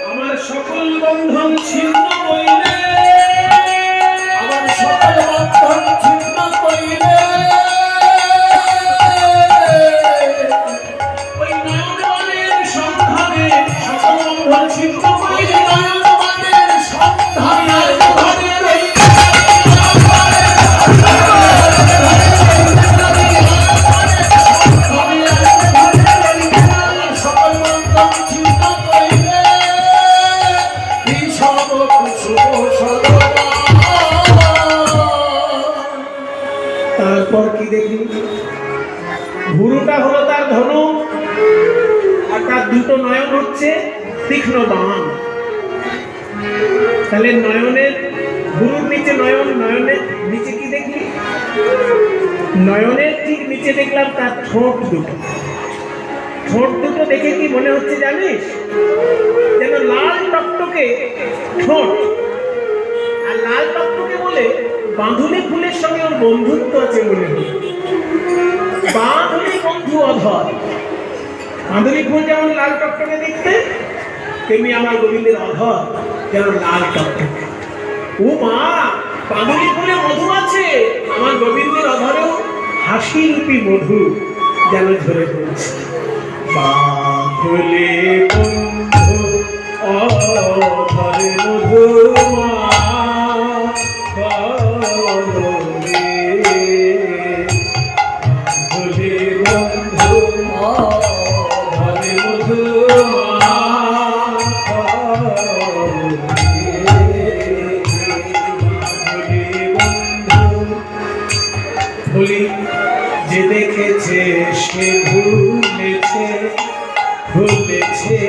আমার সকল বন্ধন ছিন্ন কইলে, আমার সকল বন্ধন ছিন্ন কইলে, ওই নয়নবাণের সন্ধানে সকল বন্ধন ছিন্ন কইলে, নয়নবাণের সন্ধানে ঘরে রইলে, সকল বন্ধন ছিন্ন কইলে, বিষম কুসুম সরোবর। তারপর কি দেখি, ভুরুটা হলো তার ধনু, আর তার দুটো নয়ন হচ্ছে তীক্ষ্ণ বাণ। তাহলে নয়নের ভুরুর নিচে নয়ন, নয়নের নিচে কি দেখলি? নয়নের ঠিক নিচে দেখলাম তার ঠোঁট দুটো। ঠোঁট দুটো দেখে কি মনে হচ্ছে জানিস? যেন লাল টকটকে ঠোঁট। আর লাল টকটকে বলে বাঁধুনি ফুলের সঙ্গে ওর বন্ধুত্ব আছে মনে হয়। বাঁধুনি বন্ধু অধর। বাঁধুনি ফুল যেমন লাল টকটকে দেখতে, তেমনি আমার গোবিন্দের অধর যেন লাল টকটকে। ও মা, বাঁধুনি ফুলে মধু আছে, আমার গোবিন্দের অধরেও হাসি রূপী মধু যেন ঝরে পড়ছে। বাঁধলে বন্ধু অধরে মধু মা, বলি যে দেখেছে সে ভুলেছে, ভুলেছে